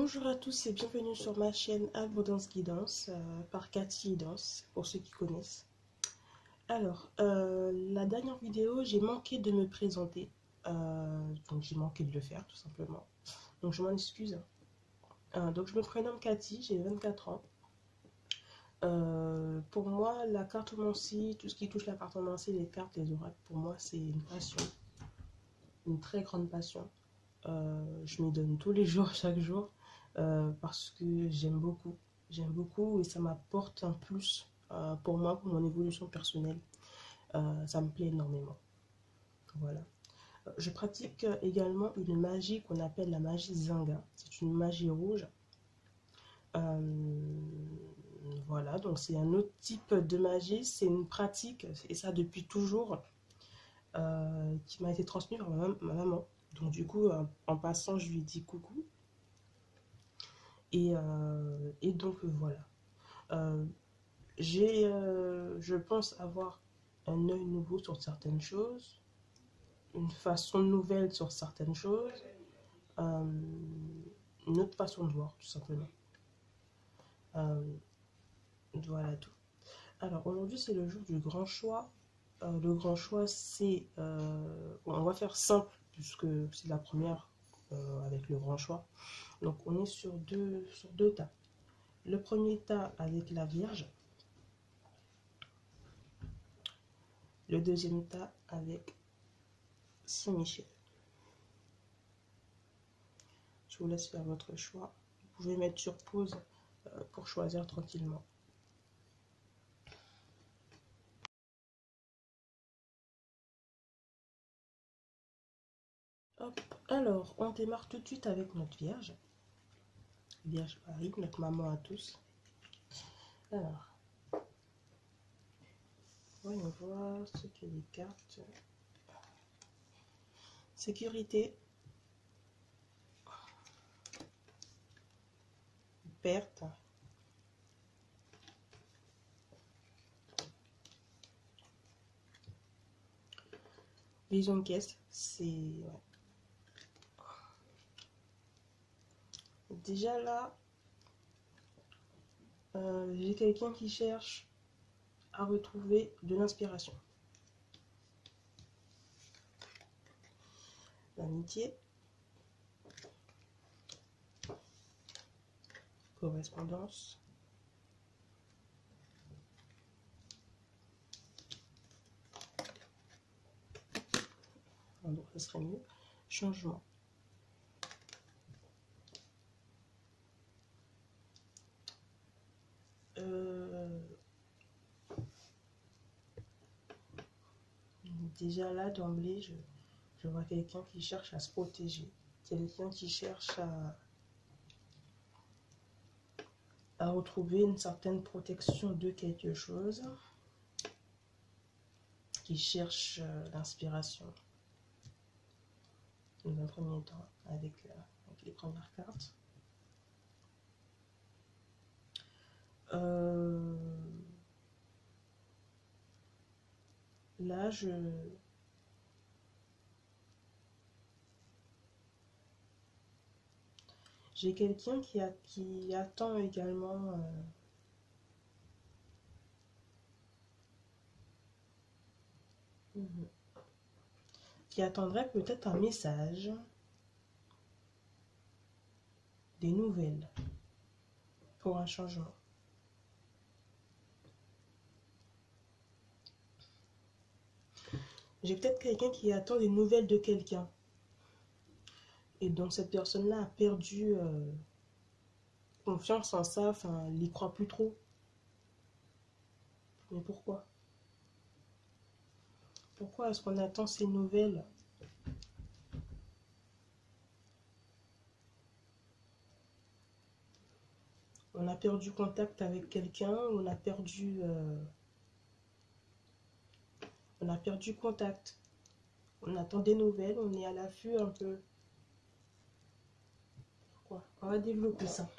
Bonjour à tous et bienvenue sur ma chaîne Abondance Guidance par Cathy Danse, pour ceux qui connaissent. Alors, la dernière vidéo, j'ai manqué de me présenter, donc j'ai manqué de le faire tout simplement. Donc je m'en excuse. Donc je me prénomme Cathy, j'ai 24 ans. Pour moi, la cartomancie, tout ce qui touche la cartomancie, les cartes, les oracles, pour moi c'est une passion, une très grande passion. Je m'y donne tous les jours, chaque jour, parce que j'aime beaucoup et ça m'apporte un plus pour moi, pour mon évolution personnelle. Ça me plaît énormément. Voilà. Je pratique également une magie qu'on appelle la magie Zinga. C'est une magie rouge. Voilà, donc c'est un autre type de magie. C'est une pratique, et ça depuis toujours, qui m'a été transmise par ma maman. Donc du coup, en passant, je lui dis coucou. Et donc voilà. Je pense avoir un œil nouveau sur certaines choses, une façon nouvelle sur certaines choses, une autre façon de voir, tout simplement. Voilà tout. Alors aujourd'hui, c'est le jour du grand choix. Le grand choix, c'est... on va faire simple, puisque c'est la première avec le grand choix. Donc on est sur deux tas. Le premier tas avec la Vierge. Le deuxième tas avec Saint-Michel. Je vous laisse faire votre choix. Vous pouvez mettre sur pause pour choisir tranquillement. Hop. Alors, on démarre tout de suite avec notre Vierge. Vierge Marie, notre maman à tous. Alors, voyons voir ce que les cartes. Sécurité. Perte. Vision de caisse, c'est... Ouais. Déjà là, j'ai quelqu'un qui cherche à retrouver de l'inspiration. L'amitié. Correspondance. Donc ça serait mieux. Changement. Déjà là, d'emblée, je vois quelqu'un qui cherche à se protéger. Quelqu'un qui cherche à retrouver une certaine protection de quelque chose. Qui cherche l'inspiration. Dans un premier temps, avec les premières cartes. Là, j'ai quelqu'un qui attend également qui attendrait peut-être un message, des nouvelles pour un changement. J'ai peut-être quelqu'un qui attend des nouvelles de quelqu'un. Et donc cette personne-là a perdu confiance en ça, enfin, elle n'y croit plus trop. Mais pourquoi? Pourquoi est-ce qu'on attend ces nouvelles? On a perdu contact avec quelqu'un, on a perdu contact. On attend des nouvelles, on est à l'affût un peu. Pourquoi? On va développer ça.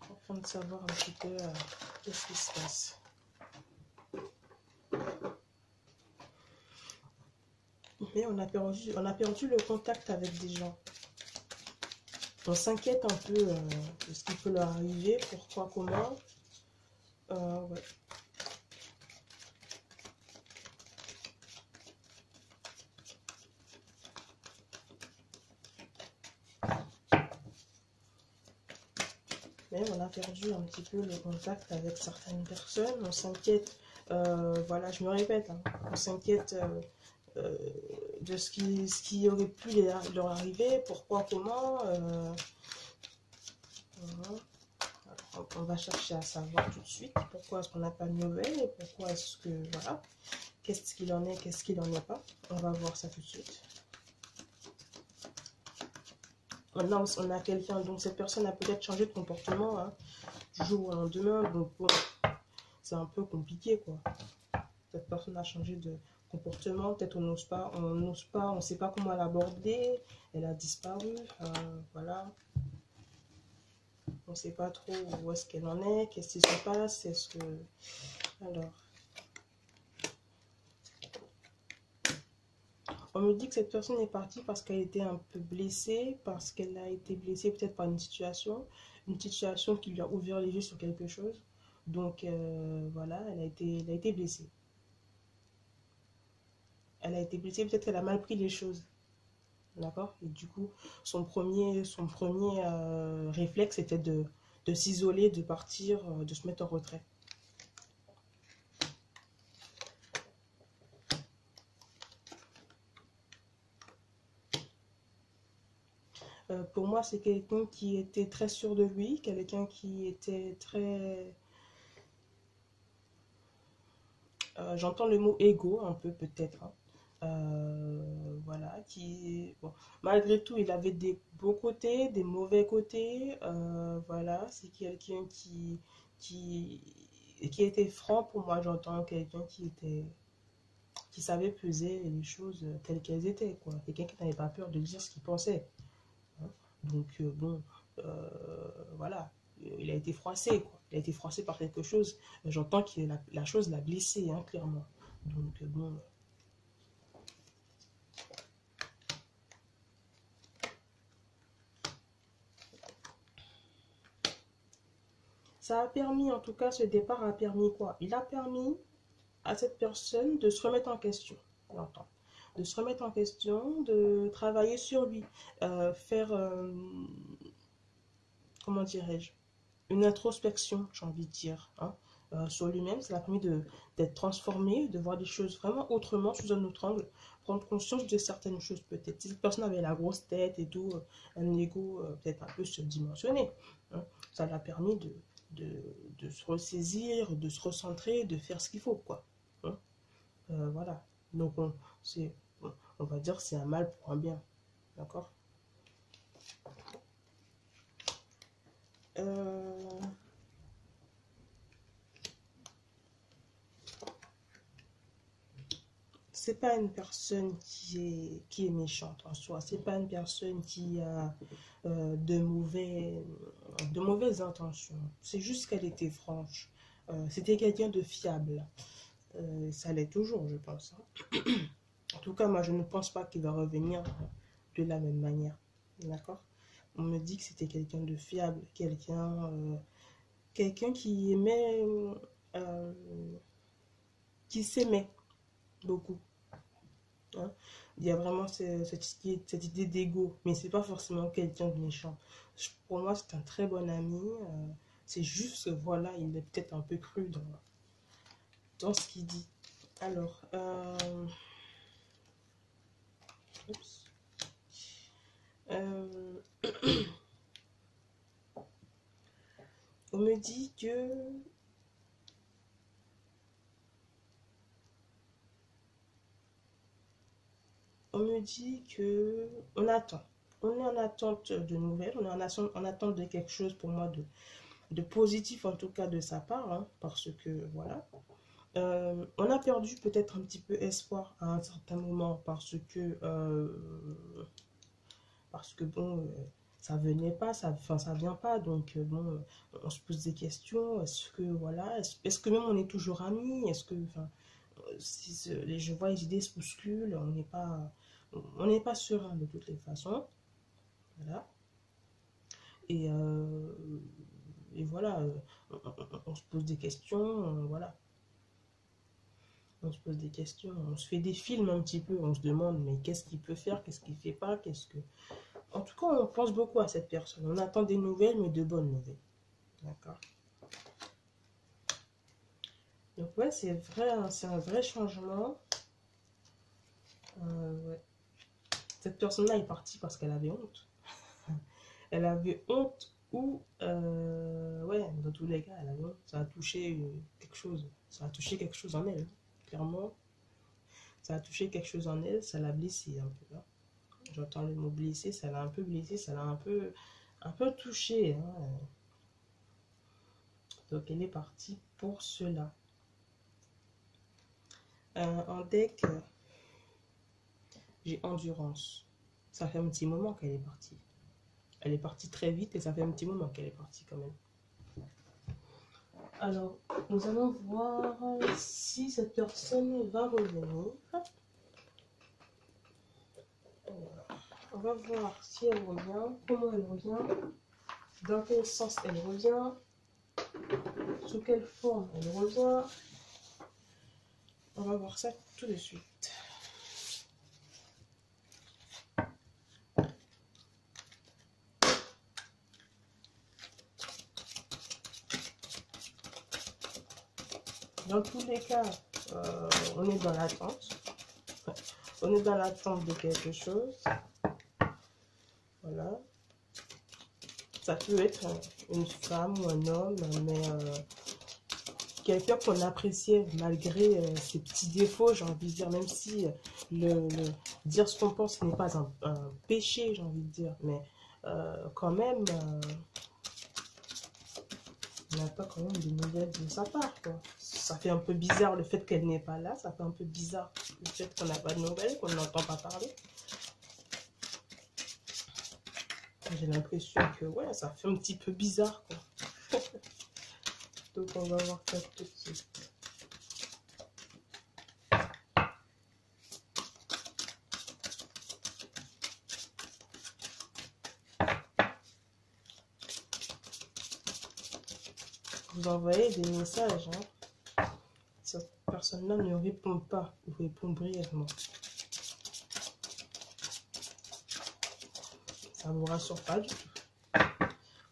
Afin de savoir un petit peu qu'est-ce qui se passe. Mais on a perdu le contact avec des gens. On s'inquiète un peu de ce qui peut leur arriver, pourquoi, comment. Ouais. Mais on a perdu un petit peu le contact avec certaines personnes. On s'inquiète, voilà, je me répète, hein, on s'inquiète de ce qui aurait pu leur arriver, pourquoi, comment. Voilà. Alors, on va chercher à savoir tout de suite pourquoi est-ce qu'on n'a pas de nouvelles et pourquoi est-ce que, voilà, qu'est-ce qu'il en est, qu'est-ce qu'il en est pas. On va voir ça tout de suite. Maintenant, on a quelqu'un, donc cette personne a peut-être changé de comportement hein, du jour au lendemain, donc bon, c'est un peu compliqué quoi. Cette personne a changé de comportement, peut-être on n'ose pas, on ne sait pas comment l'aborder, elle a disparu, voilà. On ne sait pas trop où est-ce qu'elle en est, qu'est-ce qui se passe, est-ce que... Alors... On me dit que cette personne est partie parce qu'elle était un peu blessée, parce qu'elle a été blessée peut-être par une situation qui lui a ouvert les yeux sur quelque chose. Donc voilà, elle a été blessée. Elle a été blessée, peut-être qu'elle a mal pris les choses. D'accord? Et du coup, son premier réflexe était de s'isoler, de partir, de se mettre en retrait. Pour moi, c'est quelqu'un qui était très sûr de lui, quelqu'un qui était très... j'entends le mot égo un peu peut-être. Hein. Voilà, qui... Bon, malgré tout, il avait des beaux côtés, des mauvais côtés. Voilà, c'est quelqu'un qui était franc pour moi, j'entends quelqu'un qui savait peser les choses telles qu'elles étaient, quoi. Quelqu'un qui n'avait pas peur de dire ce qu'il pensait. Hein. Donc, bon, voilà, il a été froissé, quoi. Il a été froissé par quelque chose. J'entends que la chose l'a blessé, hein, clairement. Donc, bon... Ça a permis, en tout cas, ce départ a permis quoi? Il a permis à cette personne de se remettre en question, j'entends. De se remettre en question, de travailler sur lui, faire, comment dirais-je, une introspection, j'ai envie de dire, hein, sur lui-même. Ça l'a permis d'être transformé, de voir des choses vraiment autrement, sous un autre angle, prendre conscience de certaines choses peut-être. Si cette personne avait la grosse tête et tout, un ego peut-être un peu surdimensionné, hein, ça l'a permis de se ressaisir, de se recentrer, de faire ce qu'il faut, quoi. Hein. Voilà. Donc, on va dire que c'est un mal pour un bien. D'accord? C'est pas une personne qui est méchante en soi. C'est pas une personne qui a de mauvaises intentions. C'est juste qu'elle était franche. C'était quelqu'un de fiable. Ça l'est toujours, je pense. Hein. En tout cas, moi, je ne pense pas qu'il va revenir de la même manière. D'accord? On me dit que c'était quelqu'un de fiable, quelqu'un qui aimait, euh, qui s'aimait beaucoup. Hein. Il y a vraiment cette idée d'ego, mais c'est pas forcément quelqu'un de méchant. Pour moi, c'est un très bon ami. C'est juste que voilà, il est peut-être un peu cru dans ce qu'il dit. Alors, oups. On me dit que on attend. On est en attente de nouvelles, on est en attente de quelque chose pour moi de positif en tout cas de sa part, hein, parce que voilà. On a perdu peut-être un petit peu espoir à un certain moment parce que bon, ça venait pas, ça vient pas, donc bon, on se pose des questions, est-ce que voilà, est-ce que même on est toujours amis, est-ce que, enfin, si je vois les idées se bousculent, on n'est pas serein de toutes les façons, voilà. Et voilà, on se pose des questions, voilà. On se pose des questions, on se fait des films un petit peu, on se demande mais qu'est-ce qu'il peut faire, qu'est-ce qu'il fait pas, qu'est-ce que... En tout cas, on pense beaucoup à cette personne. On attend des nouvelles, mais de bonnes nouvelles. D'accord. Donc ouais, c'est vrai, hein, c'est un vrai changement. Ouais. Cette personne-là est partie parce qu'elle avait honte. Elle avait honte ou... ouais, dans tous les cas, elle avait honte. Ça a touché quelque chose. Ça a touché quelque chose en elle. Clairement, ça a touché quelque chose en elle. Ça l'a blessée un peu. Hein. J'entends le mot blessé. Ça l'a un peu blessée. Ça l'a un peu touchée. Hein. Donc, elle est partie pour cela. En deck, j'ai endurance. Ça fait un petit moment qu'elle est partie. Elle est partie très vite et ça fait un petit moment qu'elle est partie quand même. Alors, nous allons voir si cette personne va revenir. On va voir si elle revient, comment elle revient, dans quel sens elle revient, sous quelle forme elle revient. On va voir ça tout de suite. Dans tous les cas, on est dans l'attente. On est dans l'attente de quelque chose. Voilà. Ça peut être une femme ou un homme, mais quelqu'un qu'on appréciait malgré ses petits défauts, j'ai envie de dire, même si dire ce qu'on pense n'est pas un péché, j'ai envie de dire, mais quand même, on n'a pas quand même de nouvelles de sa part, quoi. Ça fait un peu bizarre le fait qu'elle n'est pas là, ça fait un peu bizarre le fait qu'on n'a pas de nouvelles, qu'on n'entend pas parler. J'ai l'impression que, ouais, ça fait un petit peu bizarre, quoi. Donc, on va voir ça tout de suite. Vous envoyez des messages, hein. Cette personne-là ne répond pas, ou répond brièvement. Ça ne vous rassure pas du tout.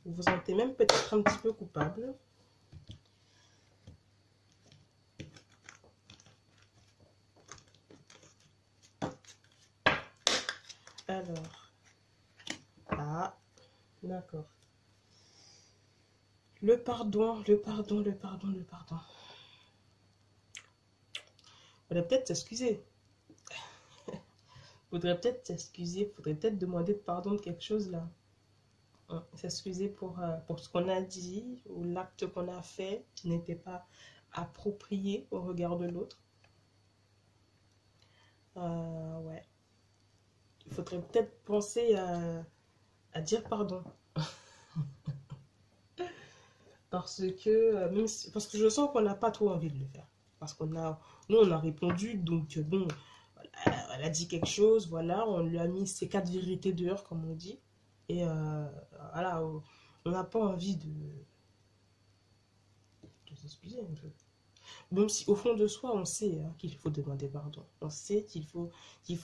Vous vous sentez même peut-être un petit peu coupable. Alors, ah, d'accord. Le pardon, le pardon, le pardon, le pardon. Faudrait peut-être s'excuser. Faudrait peut-être s'excuser. Faudrait peut-être demander pardon de quelque chose là. S'excuser pour ce qu'on a dit ou l'acte qu'on a fait qui n'était pas approprié au regard de l'autre. Ouais. Il faudrait peut-être penser à dire pardon. Parce que je sens qu'on n'a pas trop envie de le faire. Parce nous on a répondu, donc bon, elle a dit quelque chose, voilà, on lui a mis ses 4 vérités dehors, comme on dit. Et voilà, on n'a pas envie de s'excuser un peu. Même si au fond de soi, on sait hein, qu'il faut demander pardon. On sait qu'il faut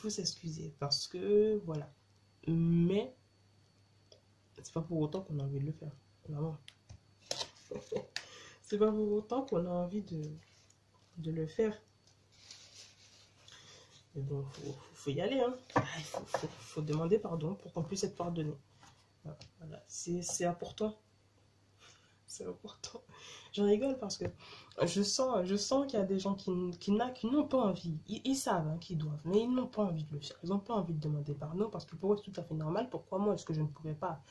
s'excuser. Parce que, voilà. Mais, c'est pas pour autant qu'on a envie de le faire. Vraiment. C'est pas pour autant qu'on a envie de le faire. Mais bon, faut y aller. Hein. Il faut demander pardon pour qu'on puisse être pardonné. Voilà. C'est important. C'est important. Je rigole parce que je sens qu'il y a des gens qui n'ont pas envie. Ils savent hein, qu'ils doivent, mais ils n'ont pas envie de le faire. Ils n'ont pas envie de demander pardon parce que pour eux, c'est tout à fait normal. Pourquoi moi, est-ce que je ne pourrais pas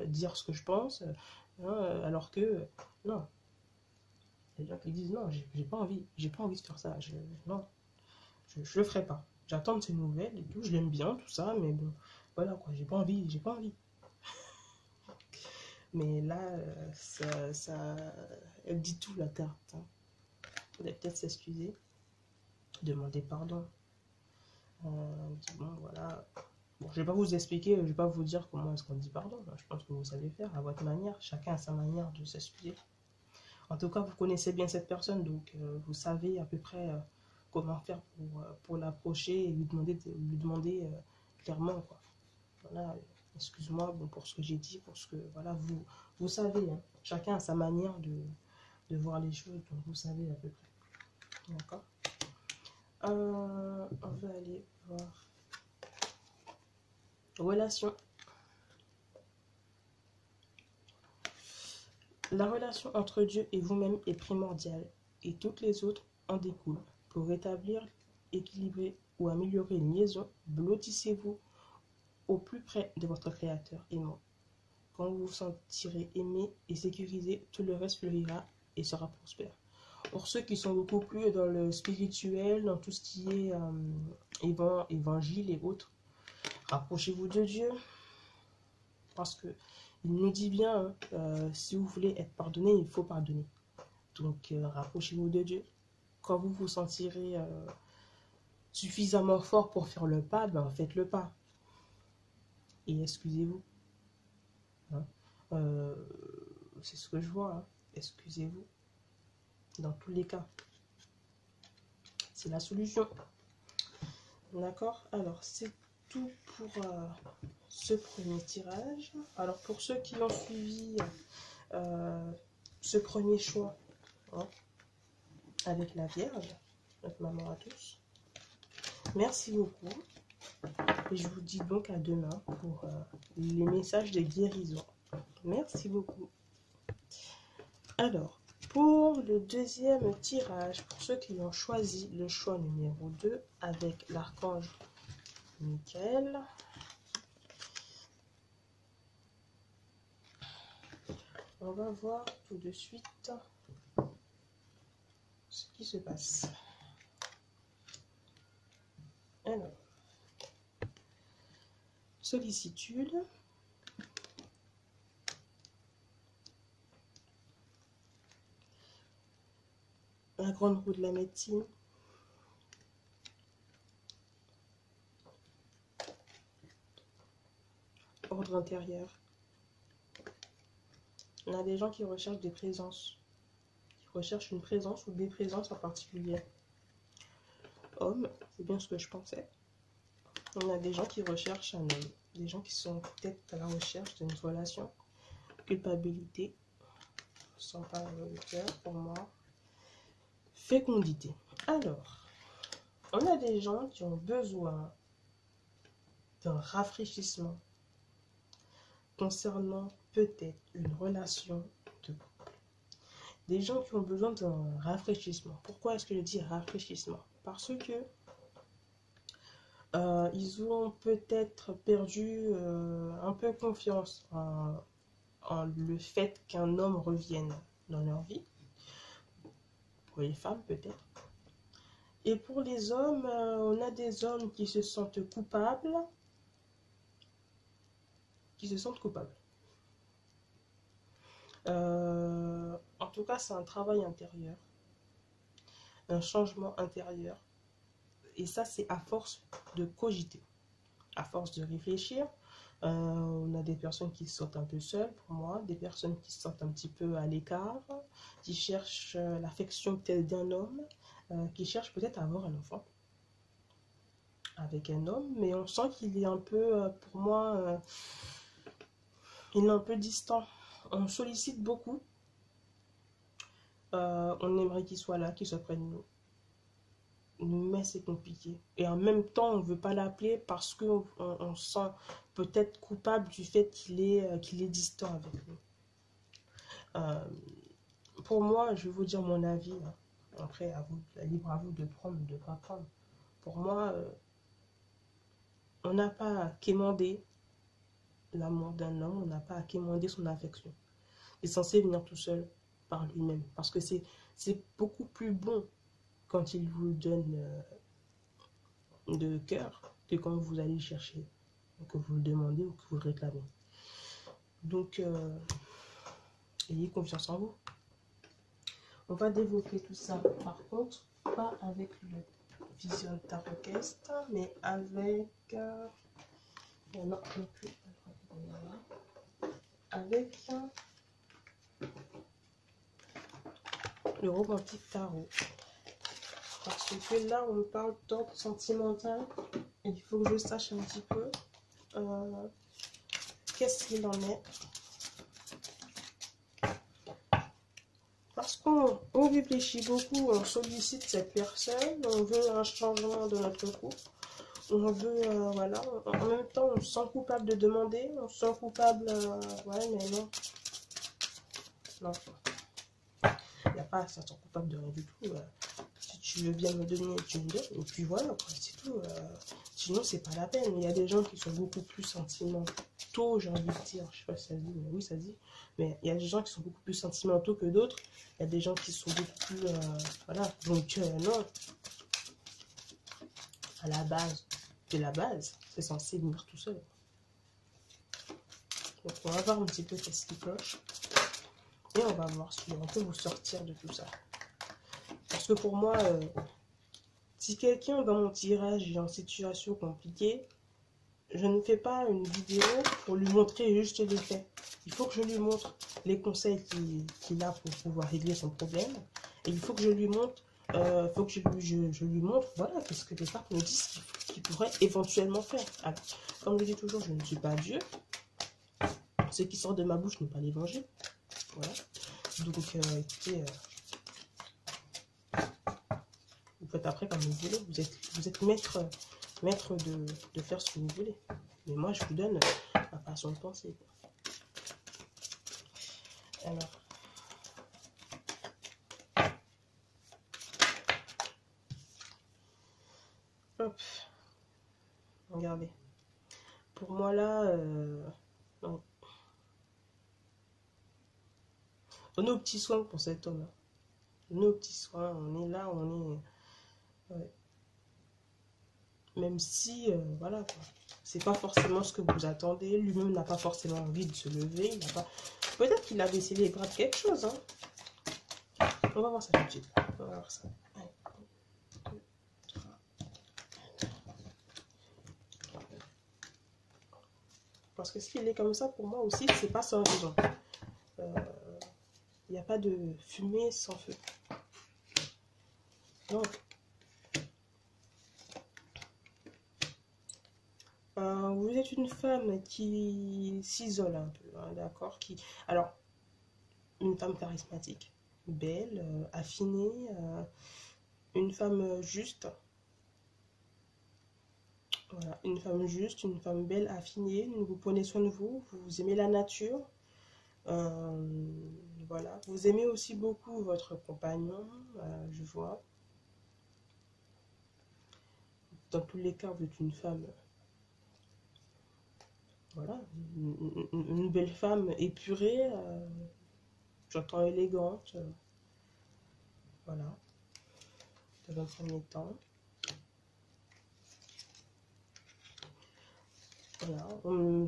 dire ce que je pense alors que, non. Il y a des gens qui disent non, j'ai pas envie. J'ai pas envie de faire ça. Non, je le ferai pas. J'attends de ces nouvelles et tout. Je l'aime bien, tout ça, mais bon, voilà quoi. J'ai pas envie. J'ai pas envie. Mais là, elle dit tout la carte. Hein. Faudrait peut-être s'excuser, demander pardon. Bon, voilà. Bon, je vais pas vous expliquer, je vais pas vous dire comment est-ce qu'on dit pardon. Je pense que vous savez faire à votre manière. Chacun a sa manière de s'excuser. En tout cas, vous connaissez bien cette personne, donc vous savez à peu près comment faire pour l'approcher et lui demander clairement, quoi. Voilà, excuse-moi bon, pour ce que j'ai dit, pour ce que, voilà, vous savez, hein, chacun a sa manière de voir les choses, donc vous savez à peu près. D'accord. On va aller voir. Relation. La relation entre Dieu et vous-même est primordiale et toutes les autres en découlent. Pour rétablir, équilibrer ou améliorer une liaison, blottissez-vous au plus près de votre Créateur aimant. Quand vous vous sentirez aimé et sécurisé, tout le reste fleurira et sera prospère. Pour ceux qui sont beaucoup plus dans le spirituel, dans tout ce qui est évangile et autres, rapprochez-vous de Dieu parce que il nous dit bien, si vous voulez être pardonné, il faut pardonner. Donc, rapprochez-vous de Dieu. Quand vous vous sentirez suffisamment fort pour faire le pas, ben, faites le pas. Et excusez-vous. Hein. C'est ce que je vois. Hein. Excusez-vous. Dans tous les cas. C'est la solution. D'accord? Alors, c'est tout pour ce premier tirage. Alors, pour ceux qui ont suivi ce premier choix, hein, avec la Vierge, notre maman à tous, merci beaucoup. Et je vous dis donc à demain pour les messages de guérison. Merci beaucoup. Alors, pour le deuxième tirage, pour ceux qui ont choisi le choix numéro 2 avec l'archange Michael, on va voir tout de suite ce qui se passe. Alors, sollicitude, la grande roue de la médecine, ordre intérieur. On a des gens qui recherchent des présences, qui recherchent une présence ou des présences en particulier. Homme, c'est bien ce que je pensais. On a des gens qui recherchent un homme, des gens qui sont peut-être à la recherche d'une relation. Culpabilité, sans pas le cœur pour moi. Fécondité. Alors, on a des gens qui ont besoin d'un rafraîchissement concernant peut-être une relation de couple. Des gens qui ont besoin d'un rafraîchissement. Pourquoi est-ce que je dis rafraîchissement? Parce que ils ont peut-être perdu un peu confiance en le fait qu'un homme revienne dans leur vie. Pour les femmes peut-être. Et pour les hommes, on a des hommes qui se sentent coupables. En tout cas, c'est un travail intérieur. Un changement intérieur. Et ça, c'est à force de cogiter. À force de réfléchir. On a des personnes qui se sentent un peu seules, pour moi. Des personnes qui se sentent un petit peu à l'écart. Qui cherchent l'affection peut-être d'un homme. Qui cherchent peut-être à avoir un enfant avec un homme, mais on sent qu'il est un peu, pour moi, il est un peu distant. On sollicite beaucoup. On aimerait qu'il soit là, qu'il soit près de nous. Mais c'est compliqué. Et en même temps, on ne veut pas l'appeler parce qu'on on sent peut-être coupable du fait qu'il est distant avec nous. Pour moi, je vais vous dire mon avis. Hein. Après, à vous, libre à vous de prendre ou de ne pas prendre. Pour moi, on n'a pas à quémander l'amour d'un homme, on n'a pas à quémander son affection. Il est censé venir tout seul par lui-même. Parce que c'est beaucoup plus bon quand il vous donne de cœur que quand vous allez le chercher, que vous le demandez ou que vous le réclamez. Donc, ayez confiance en vous. On va développer tout ça, par contre, pas avec le Vision Tarot Cast, mais avec Non, non plus. Avec le romantique tarot. Parce que là, on me parle d'ordre sentimental. Et il faut que je sache un petit peu qu'est-ce qu'il en est. Parce qu'on réfléchit beaucoup, on sollicite cette personne, on veut un changement de notre couple. On veut, voilà, en même temps, on se sent coupable de demander, on se sent coupable, ouais, mais non. Non. Il n'y a pas à se sentir coupable de rien du tout. Si tu veux bien me donner, tu me donnes, et puis voilà, c'est tout. Sinon, c'est pas la peine. Il y a des gens qui sont beaucoup plus sentimentaux, j'ai envie de dire. Je sais pas si ça se dit, mais oui, ça se dit. Mais il y a des gens qui sont beaucoup plus sentimentaux que d'autres. Il y a des gens qui sont beaucoup plus, voilà. Donc, non. À la base, de la base, c'est censé venir tout seul. Donc, on va voir un petit peu qu'est-ce qui cloche. Et on va voir si on peut vous sortir de tout ça. Parce que pour moi, si quelqu'un dans mon tirage est en situation compliquée, je ne fais pas une vidéo pour lui montrer juste les faits. Il faut que je lui montre les conseils qu'il a pour pouvoir régler son problème. Et il faut que je lui montre, je lui montre, voilà, qu'est-ce que les cartes me disent qu'il pourrait éventuellement faire. Alors, comme je dis toujours, je ne suis pas Dieu. Ce qui sort de ma bouche n'est pas l'évangile. Voilà. Donc, écoutez, vous faites après comme vous voulez. Vous êtes maître de faire ce que vous voulez. Mais moi, je vous donne ma façon de penser. Alors. Hop. Regardez. Pour moi, là, non. On est aux petits soins pour cet homme. On est aux petits soins. On est là, on est... Ouais. Même si, voilà, quoi. C'est pas forcément ce que vous attendez. Lui-même n'a pas forcément envie de se lever. Il n'a pas... Peut-être qu'il a baissé les bras de quelque chose. Hein. On va voir ça tout de suite. On va voir ça. Parce que s'il est comme ça, pour moi aussi, c'est pas sans raison. Il n'y a pas de fumée sans feu. Donc, vous êtes une femme qui s'isole un peu, hein, d'accord, alors, une femme charismatique, belle, affinée, une femme juste. Voilà, une femme juste, une femme belle, affinée. Vous prenez soin de vous, vous aimez la nature. Voilà, vous aimez aussi beaucoup votre compagnon, je vois. Dans tous les cas, vous êtes une femme, voilà, une belle femme épurée, j'entends élégante, voilà, dans un premier temps. Voilà,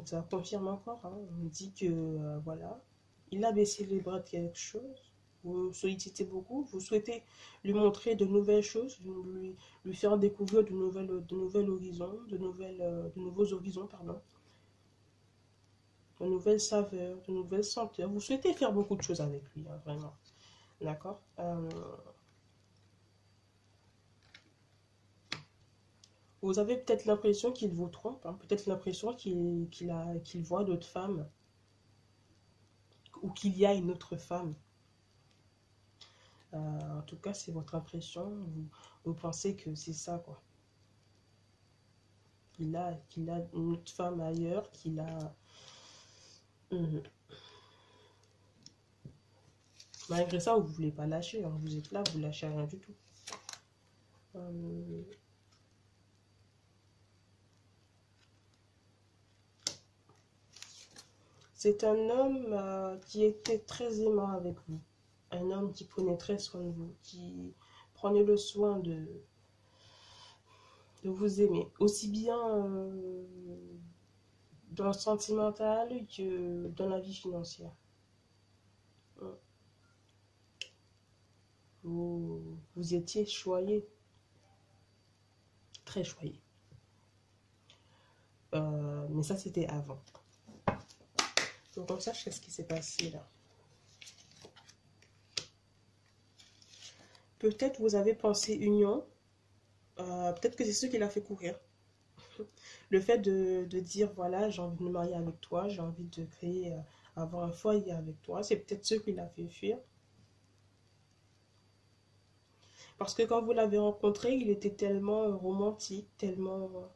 ça confirme encore, hein, on me dit que, voilà, il a baissé les bras de quelque chose. Vous sollicitez beaucoup, vous souhaitez lui montrer de nouvelles choses, lui faire découvrir de nouveaux horizons, de nouveaux horizons, pardon, de nouvelles saveurs, de nouvelles senteurs. Vous souhaitez faire beaucoup de choses avec lui, hein, vraiment. D'accord. Vous avez peut-être l'impression qu'il vous trompe, hein, peut-être l'impression qu'il voit d'autres femmes, ou qu'il y a une autre femme. En tout cas, c'est votre impression. Vous pensez que c'est ça, quoi. Qu'il a une autre femme ailleurs, qu'il a... Malgré ça, vous ne voulez pas lâcher. Hein. Vous êtes là, vous lâchez rien du tout. C'est un homme qui était très aimant avec vous. Un homme qui prenait très soin de vous, qui prenait le soin de vous aimer. Aussi bien dans le sentimental que dans la vie financière. Vous étiez choyé. Très choyé. Mais ça, c'était avant. Donc, on sache qu'est-ce qui s'est passé là. Peut-être vous avez pensé union. Peut-être que c'est ce qui l'a fait courir. Le fait de dire, voilà, j'ai envie de me marier avec toi, j'ai envie de créer, avoir un foyer avec toi, c'est peut-être ce qui l'a fait fuir. Parce que quand vous l'avez rencontré, il était tellement romantique, tellement...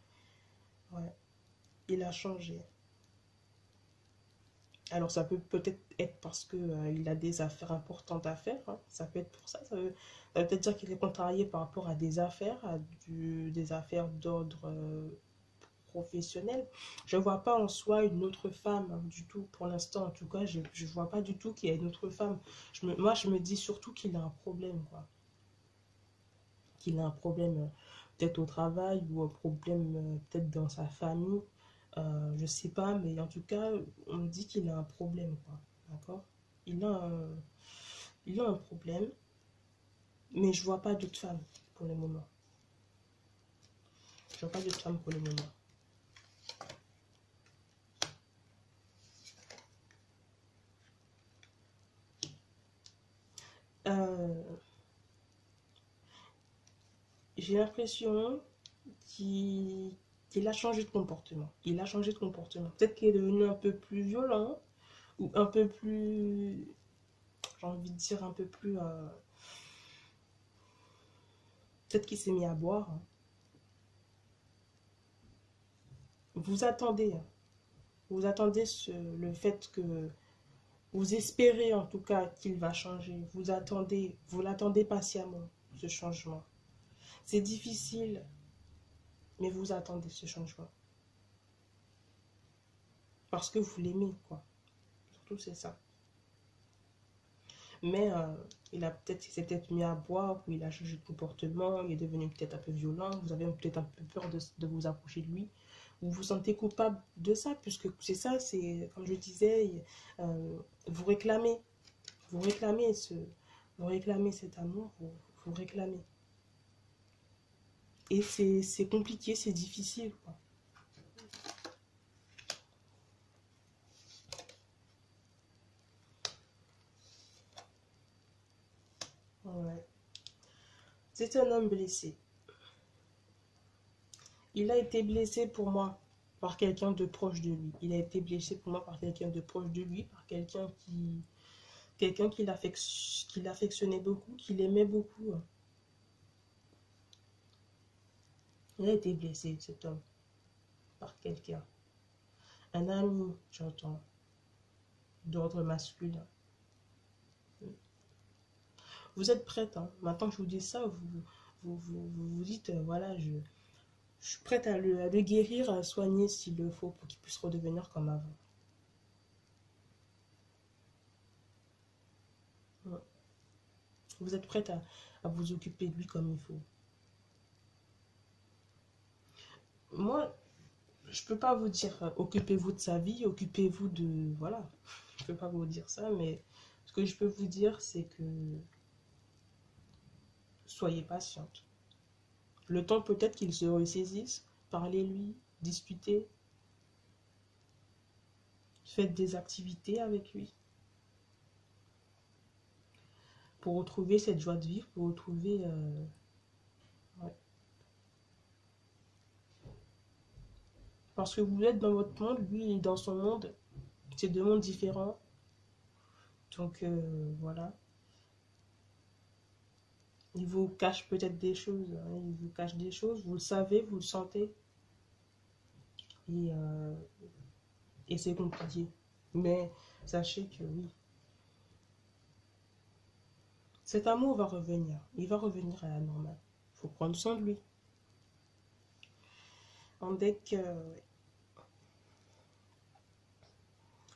ouais, il a changé. Alors ça peut peut-être être parce que il a des affaires importantes à faire, hein. Ça peut être pour ça. Ça veut peut-être dire qu'il est contrarié par rapport à des affaires, des affaires d'ordre professionnel. Je ne vois pas en soi une autre femme, hein, du tout. Pour l'instant, en tout cas, je ne vois pas du tout qu'il y a une autre femme. Moi, je me dis surtout qu'il a un problème, quoi. Qu'il a un problème peut-être au travail ou un problème peut-être dans sa famille. Je sais pas, mais en tout cas, on me dit qu'il a un problème, quoi. D'accord? Il a un, il a un problème, mais je vois pas d'autre femme pour le moment. Je vois pas d'autre femme pour le moment. Euh, j'ai l'impression qu'il a changé de comportement. Il a changé de comportement. Peut-être qu'il est devenu un peu plus violent ou un peu plus, j'ai envie de dire un peu plus... peut-être qu'il s'est mis à boire, hein. Vous attendez, hein. Vous attendez le fait que... Vous espérez en tout cas qu'il va changer. Vous attendez, vous l'attendez patiemment, ce changement. C'est difficile, mais vous attendez ce changement. Parce que vous l'aimez, quoi. Surtout, c'est ça. Mais il s'est peut-être mis à boire, ou il a changé de comportement, il est devenu peut-être un peu violent, vous avez peut-être un peu peur de vous approcher de lui. Vous vous sentez coupable de ça, puisque c'est ça, c'est, comme je disais, vous réclamez. Vous réclamez vous réclamez cet amour, vous réclamez. Et c'est compliqué, c'est difficile, quoi. Ouais. C'est un homme blessé. Il a été blessé pour moi par quelqu'un de proche de lui. Il a été blessé pour moi par quelqu'un de proche de lui, par quelqu'un qui l'affectionnait beaucoup, qui l'aimait beaucoup. Il a été blessé, cet homme, par quelqu'un. Un ami, j'entends, d'ordre masculin. Vous êtes prête, hein. Maintenant que je vous dis ça, vous dites, voilà, je suis prête à le guérir, à soigner s'il le faut, pour qu'il puisse redevenir comme avant. Ouais. Vous êtes prête à vous occuper de lui comme il faut. Moi, je peux pas vous dire occupez-vous de sa vie, occupez-vous de... Voilà, je peux pas vous dire ça, mais ce que je peux vous dire, c'est que soyez patiente. Le temps peut-être qu'il se ressaisisse, parlez-lui, discutez, faites des activités avec lui. Pour retrouver cette joie de vivre, pour retrouver... ouais. Parce que vous êtes dans votre monde, lui il est dans son monde, c'est deux mondes différents. Donc voilà. Il vous cache peut-être des choses, hein. Il vous cache des choses, vous le savez, vous le sentez. Et c'est compliqué. Mais sachez que oui, cet amour va revenir. Il va revenir à la normale. Il faut prendre soin de lui. En deck,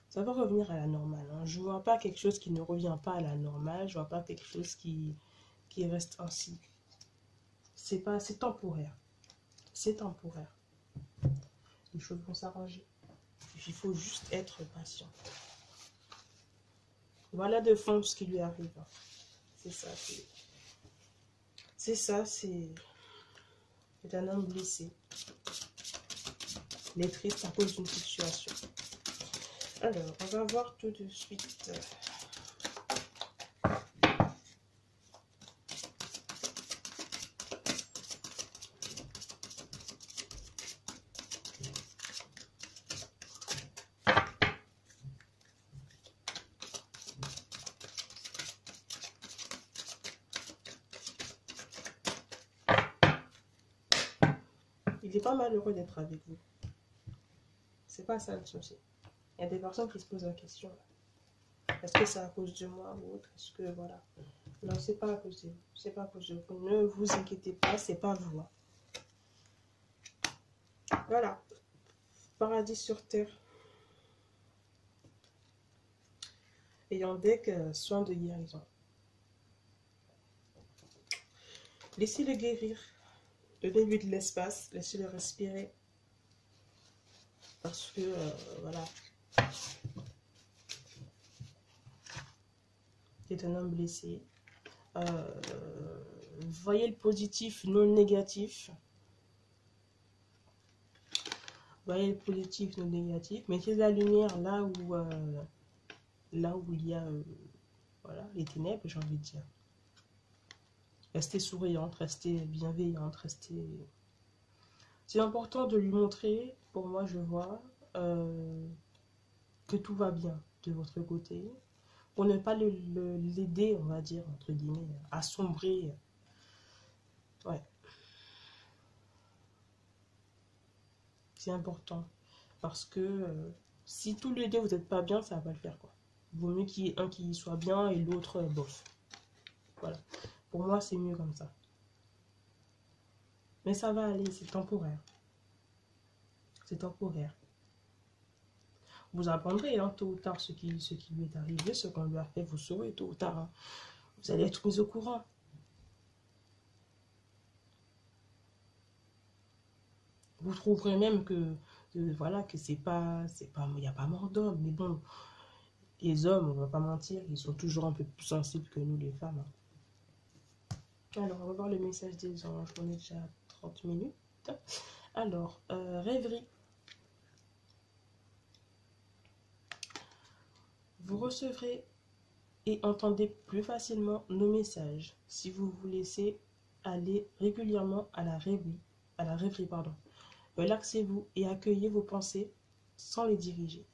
ça va revenir à la normale, hein. Je ne vois pas quelque chose qui ne revient pas à la normale. Je ne vois pas quelque chose qui reste ainsi. C'est temporaire. C'est temporaire. Les choses vont s'arranger. Il faut juste être patient. Voilà de fond ce qui lui arrive. C'est ça. C'est ça, c'est un homme blessé. Il est triste à cause d'une situation. Alors, on va voir tout de suite. Il est pas malheureux d'être avec vous. C'est pas ça le souci. Il y a des personnes qui se posent la question. Est-ce que c'est à cause de moi ou autre? Est-ce que voilà. Non, c'est pas à cause de vous. C'est pas à cause de vous. Ne vous inquiétez pas, c'est pas vous. Hein. Voilà. Paradis sur terre. Ayant deck, soin de guérison. Laissez-le guérir. Donnez-lui de l'espace. Laissez-le respirer. Parce que, voilà. C'est un homme blessé. Voyez le positif, non le négatif. Voyez le positif, non le négatif. Mettez la lumière là où il y a voilà, les ténèbres, j'ai envie de dire. Restez souriante, restez bienveillante, restez... C'est important de lui montrer, pour moi je vois, que tout va bien de votre côté. Pour ne pas l'aider, on va dire, entre guillemets, à sombrer. Ouais. C'est important. Parce que si tous les deux vous n'êtes pas bien, ça va pas le faire, quoi. Il vaut mieux qu'il y ait un qui soit bien et l'autre bof. Voilà. Pour moi, c'est mieux comme ça. Mais ça va aller, c'est temporaire. C'est temporaire. Vous apprendrez, hein, tôt ou tard, ce qui lui est arrivé, ce qu'on lui a fait, vous saurez tôt ou tard. Hein. Vous allez être mis au courant. Vous trouverez même que voilà, que c'est pas, il n'y a pas mort d'homme. Mais bon, les hommes, on va pas mentir, ils sont toujours un peu plus sensibles que nous, les femmes. Hein. Alors, on va voir le message des anges. On est déjà à 30 minutes. Alors, rêverie. Vous recevrez et entendez plus facilement nos messages si vous vous laissez aller régulièrement à la rêverie, pardon. Relaxez-vous et accueillez vos pensées sans les diriger.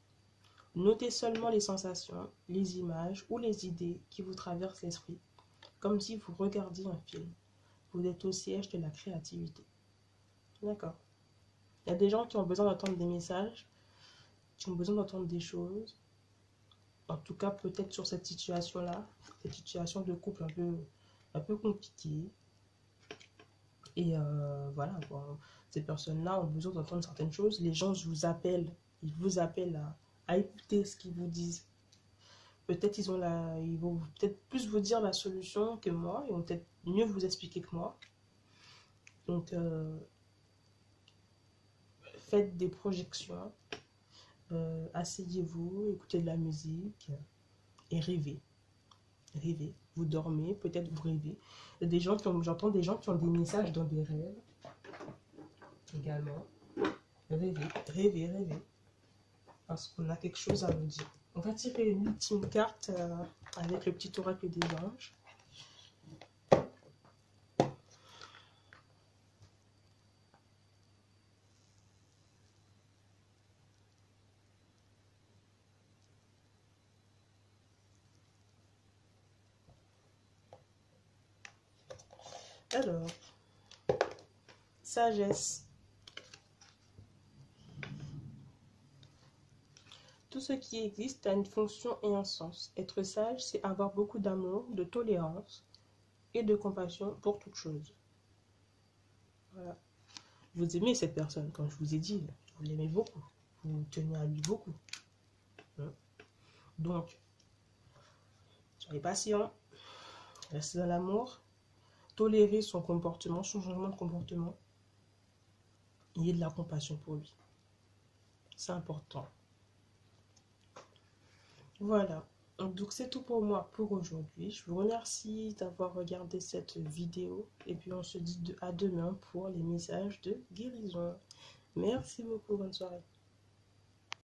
Notez seulement les sensations, les images ou les idées qui vous traversent l'esprit, comme si vous regardiez un film. Vous êtes au siège de la créativité. D'accord. Il y a des gens qui ont besoin d'entendre des messages, qui ont besoin d'entendre des choses. En tout cas, peut-être sur cette situation-là, cette situation de couple un peu compliquée. Et voilà, bon, ces personnes-là ont besoin d'entendre certaines choses. Les gens vous appellent, ils vous appellent à écouter ce qu'ils vous disent. Peut-être ils vont peut-être plus vous dire la solution que moi. Ils vont peut-être mieux vous expliquer que moi. Donc, faites des projections. Asseyez-vous, écoutez de la musique et rêvez. Rêvez. Vous dormez, peut-être vous rêvez. J'entends des gens qui ont des messages dans des rêves également. Rêvez, rêvez, rêvez. Parce qu'on a quelque chose à vous dire. On va tirer une ultime carte avec le petit oracle des anges. Alors, sagesse. Tout ce qui existe a une fonction et un sens. Être sage, c'est avoir beaucoup d'amour, de tolérance et de compassion pour toute chose. Voilà. Vous aimez cette personne, comme je vous ai dit, vous l'aimez beaucoup. Vous tenez à lui beaucoup. Donc, soyez patient, restez dans l'amour, tolérez son comportement, son changement de comportement. Ayez de la compassion pour lui. C'est important. Voilà. Donc c'est tout pour moi pour aujourd'hui. Je vous remercie d'avoir regardé cette vidéo. Et puis on se dit à demain pour les messages de guérison. Merci beaucoup, bonne soirée.